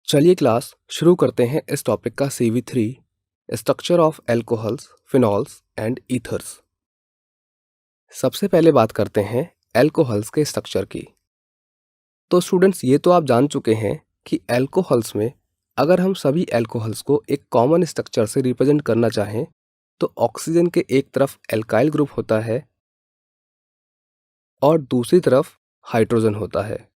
चलिए क्लास शुरू करते हैं इस टॉपिक का CV3 structure of alcohols, phenols and ethers. सबसे पहले बात करते हैं एल्कोहल्स के स्ट्रक्चर की। तो स्टूडेंट्स, ये तो आप जान चुके हैं कि एल्कोहल्स में अगर हम सभी एल्कोहल्स को एक कॉमन स्ट्रक्चर से रिप्रेजेंट करना चाहें तो ऑक्सीजन के एक तरफ एल्काइल ग्रुप होता है और दूसरी तरफ हाइड्रोजन होता है।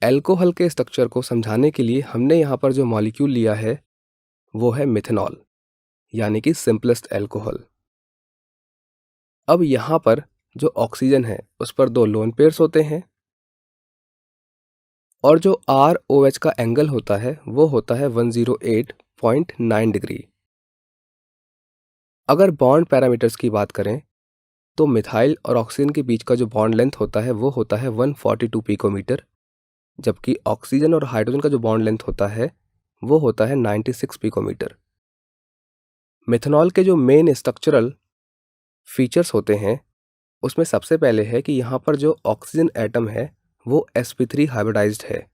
एल्कोहल के स्ट्रक्चर को समझाने के लिए हमने यहाँ पर जो मॉलिक्यूल लिया है वो है मिथेनॉल, यानी कि सिंपलेस्ट एल्कोहल। अब यहाँ पर जो ऑक्सीजन है उस पर दो लोन पेयर्स होते हैं और जो ROH का एंगल होता है वो होता है 108.9 डिग्री। अगर बॉन्ड पैरामीटर्स की बात करें तो मिथाइल और ऑक्सीजन के बीच का जो बॉन्ड लेंथ होता है वो होता है 142 पिकोमीटर, जबकि ऑक्सीजन और हाइड्रोजन का जो बॉन्ड लेंथ होता है वो होता है 96 पिकोमीटर। मिथेनॉल के जो मेन स्ट्रक्चरल फीचर्स होते हैं उसमें सबसे पहले है कि यहाँ पर जो ऑक्सीजन एटम है वो sp3 हाइब्रिडाइज्ड है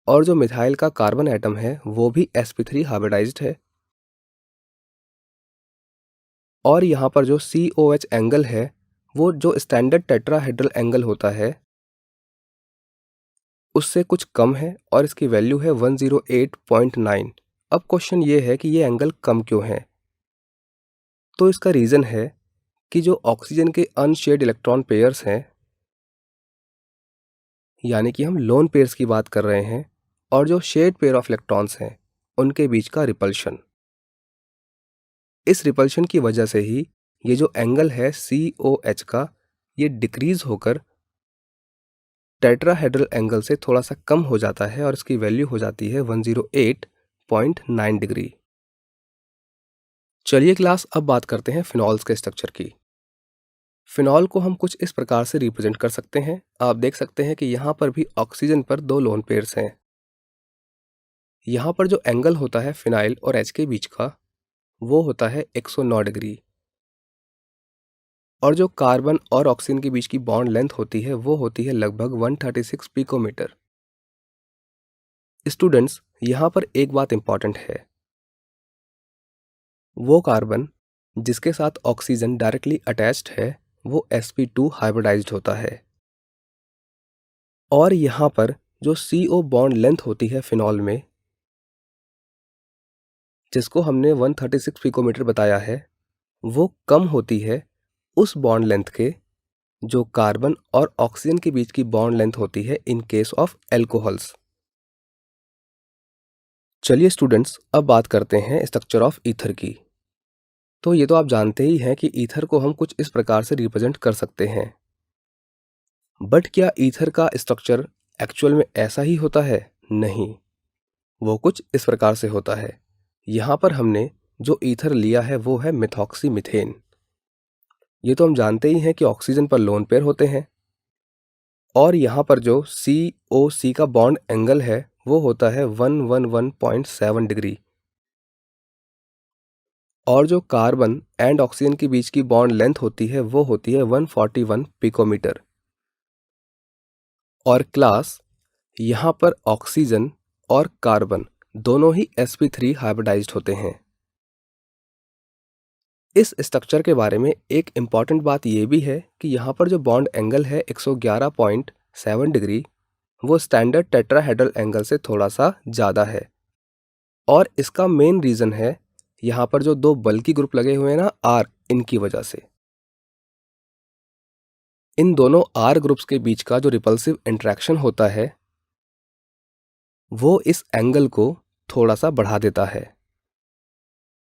और जो मिथाइल का कार्बन एटम है वो भी sp3 हाइब्रिडाइज्ड है। और यहाँ पर जो COH एंगल है वो जो स्टैंडर्ड टेट्राहेड्रल एंगल होता है उससे कुछ कम है और इसकी वैल्यू है 108.9। अब क्वेश्चन ये है कि ये एंगल कम क्यों है? तो इसका रीज़न है कि जो ऑक्सीजन के अनशेयर्ड इलेक्ट्रॉन पेयर्स हैं, यानी कि हम लोन पेयर्स की बात कर रहे हैं, और जो शेयर्ड पेयर ऑफ इलेक्ट्रॉन्स हैं उनके बीच का रिपल्शन, इस रिपल्शन की वजह से ही ये जो एंगल है COH का ये डिक्रीज होकर टेट्राहेड्रल एंगल से थोड़ा सा कम हो जाता है और इसकी वैल्यू हो जाती है 108.9 डिग्री। चलिए क्लास, अब बात करते हैं फिनॉल्स के स्ट्रक्चर की। फिनॉल को हम कुछ इस प्रकार से रिप्रेजेंट कर सकते हैं। आप देख सकते हैं कि यहाँ पर भी ऑक्सीजन पर दो लोन पेयर्स हैं। यहाँ पर जो एंगल होता है फिनाइल और H के बीच का वो होता है 109 डिग्री, और जो कार्बन और ऑक्सीजन के बीच की बॉन्ड लेंथ होती है वो होती है लगभग 136 पिकोमीटर। स्टूडेंट्स, यहाँ पर एक बात इंपॉर्टेंट है, वो कार्बन जिसके साथ ऑक्सीजन डायरेक्टली अटैच्ड है वो sp2 हाइब्रिडाइज्ड होता है, और यहाँ पर जो CO बॉन्ड लेंथ होती है फिनॉल में, जिसको हमने 136 पिकोमीटर बताया है, वो कम होती है उस बॉन्ड लेंथ के जो कार्बन और ऑक्सीजन के बीच की बॉन्ड लेंथ होती है इन केस ऑफ एल्कोहल्स। चलिए स्टूडेंट्स, अब बात करते हैं स्ट्रक्चर ऑफ ईथर की। तो ये तो आप जानते ही हैं कि ईथर को हम कुछ इस प्रकार से रिप्रेजेंट कर सकते हैं, बट क्या ईथर का स्ट्रक्चर एक्चुअल में ऐसा ही होता है? नहीं, वो कुछ इस प्रकार से होता है। यहाँ पर हमने जो ईथर लिया है वो है मिथॉक्सी मीथेन। ये तो हम जानते ही हैं कि ऑक्सीजन पर लोन पेयर होते हैं, और यहाँ पर जो COC का बॉन्ड एंगल है वो होता है 111.7 डिग्री, और जो कार्बन एंड ऑक्सीजन के बीच की बॉन्ड लेंथ होती है वो होती है 141 पिकोमीटर। और क्लास, यहाँ पर ऑक्सीजन और कार्बन दोनों ही sp3 हाइब्रिडाइज्ड होते हैं। इस स्ट्रक्चर के बारे में एक इम्पॉर्टेंट बात ये भी है कि यहाँ पर जो बॉन्ड एंगल है 111.7 डिग्री वो स्टैंडर्ड टेट्राहेड्रल एंगल से थोड़ा सा ज़्यादा है, और इसका मेन रीज़न है यहाँ पर जो दो बल्कि ग्रुप लगे हुए हैं ना R, इनकी वजह से। इन दोनों R ग्रुप्स के बीच का जो रिपल्सिव इंटरेक्शन होता है वो इस एंगल को थोड़ा सा बढ़ा देता है।